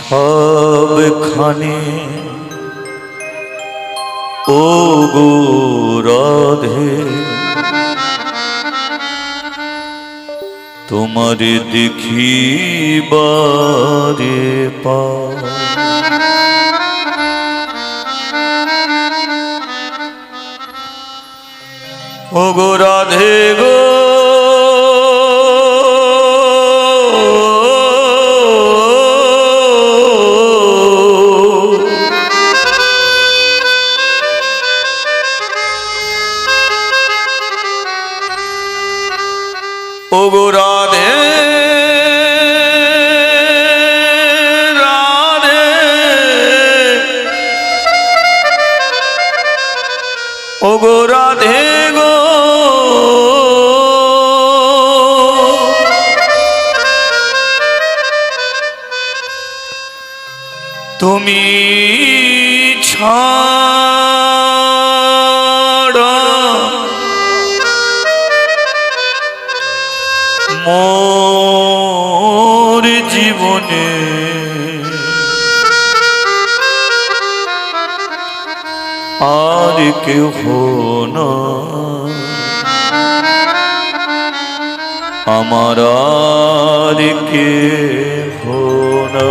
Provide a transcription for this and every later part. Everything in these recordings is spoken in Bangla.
সবখানে ও গো রাধে তোমারে দেখিবারে পাই। ও গো রাধে গো ও গো রাধে রাধে ও গো রাধে গো তুমি ছাড়া মোর জীবনে আর কেউ না, আমার আর কেউ না।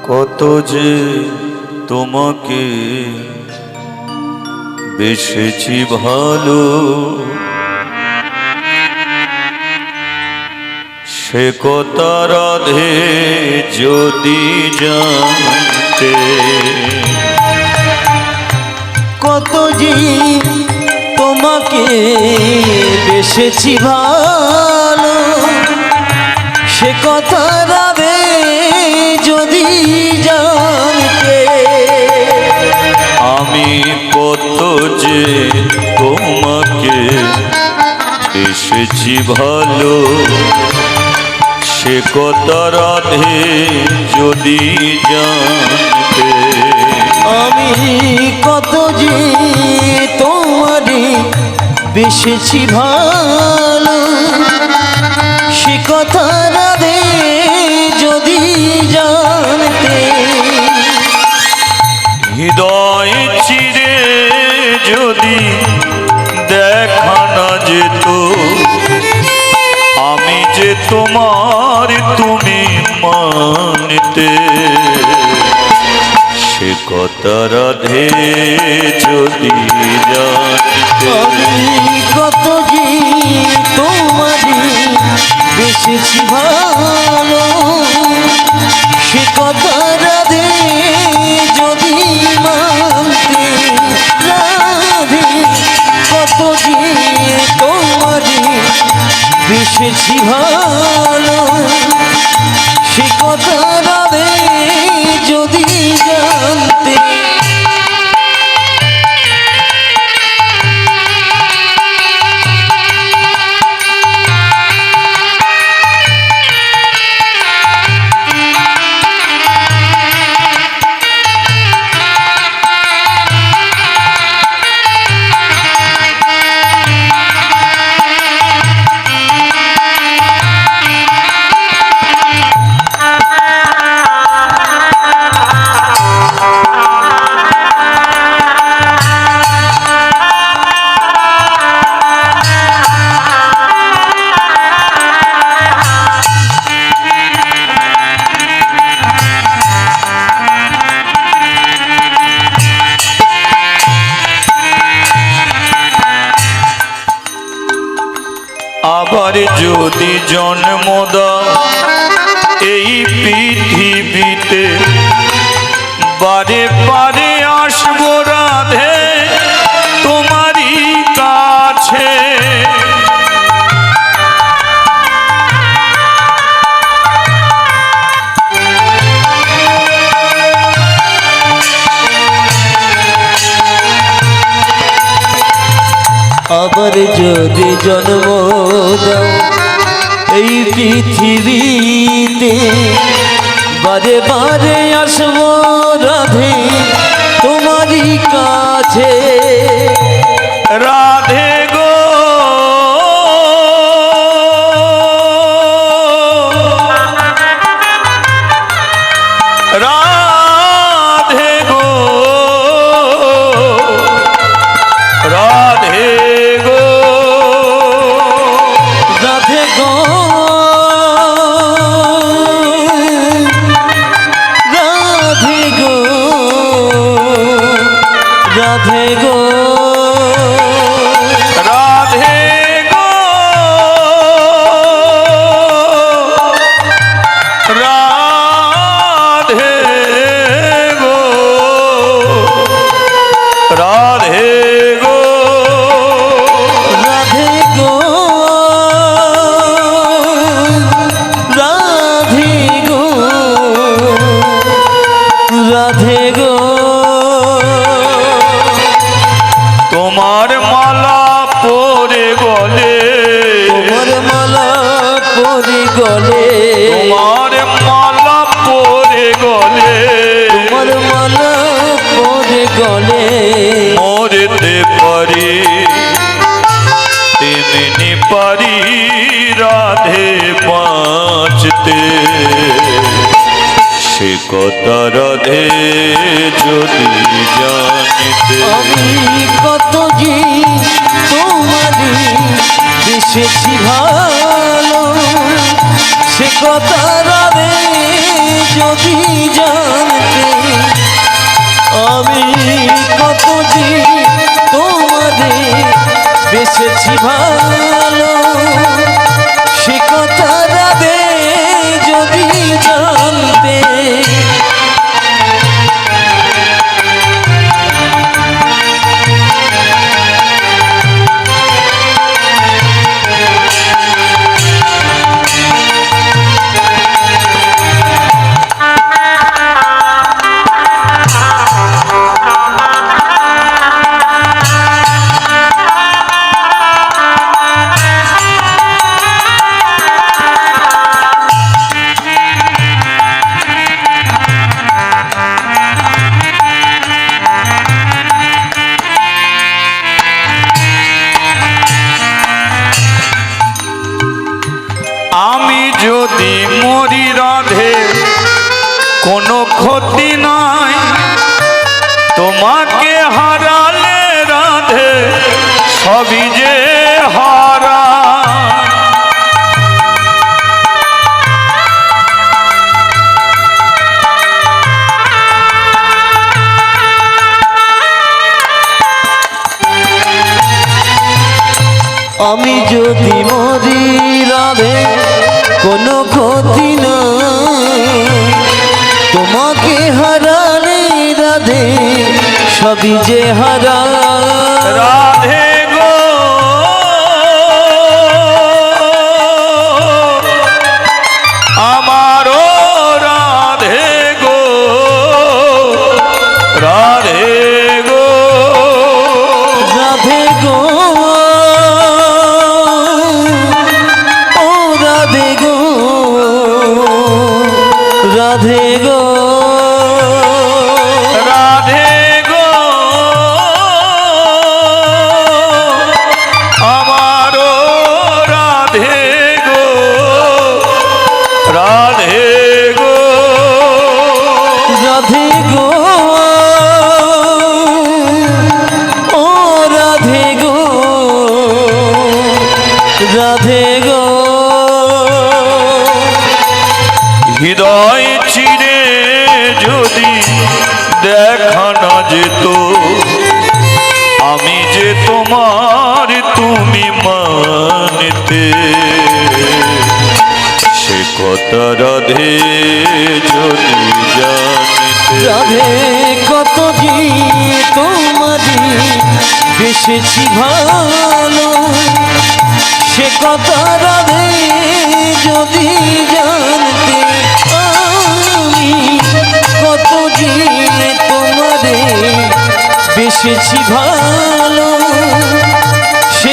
কত যে তোমাকে বেসেছি ভালো, সে কথা রাধে যদি জানতে। কত যে তোমাকে বেসেছি ভালো, সে কথা রাধে যদি জানতে। আমি কত যে তোমাকে বেসেছি ভালো, সে কথা রাধে যদি জানতে। আমি কত যে তোমারে বেসেছি ভালো, সে কথা রাধে যদি জানতে। হৃদয় চিরে যদি দেখা না যেত, আমি যে তোমার তুমি মানতে। সে কথা রাধে যদি জানতে। আমি কত যে তোমারে বেসেছি ভালো, সে কথা রাধে যদি মানতে। রাধে কত যে তোমারে বেসেছি ভালো, সে কথা রাধে যদি জানতে। আবার যদি জন্ম দাও এই পৃথিবীতে, বারে বারে আসবো রাধে তোমারই কাছে। আবার যদি জন্ম দাও এই পৃথিবীতে, বারে বারে আসবো রাধে তোমারই কাছে। রাধে গো রাধে গো রাধে গো রাধে গো রাধে গো রাধে গো রাধে গো রাধে গো রাধে গো রাধে গো রাধে গো রাধে গো তোমার মালা পরে গলে, তোমার মালা পরে গলে, তোমার মালা পরে গলে, তোমার মালা পরে গলে, মরতে পারি তেমনি পারি রাধে বাঁচতে। সে কথা রাধে যদি জানিতে, আমি কত যে তোমারে বেসেছি ভালো, সে কথা রাধে যদি জানতে। আমি কত যে তোমারে বেসেছি ভালো, সে কথা রাধে যদি জানতে। আমি যদি মরি রাধে কোনো ক্ষতি নাই, তোমাকে হারালে রাধে সবই যে হারা। আমি যদি মরি রাধে কোনো ক্ষতি না, তোমাকে হারালে রাধে সবই যে হারা। রাধে গো আমারও রাধে গো রাধে গো রাধে গো ও রাধে গো রাধে গো রাধে গো আমারও রাধে গো রাধে গো রাধে গো ও রাধে গো রাধে গো হৃদয় চিরে যদি দেখা না যেত, আমি যে তোমার তুমি মানতে। সে কথা রাধে যদি জানিতে, রাধে কত যে তোমারি বেসেছি ভালো, সে কথা রাধে যদি জানতে। আমি কত যে তোমারে বেসেছি ভালো, সে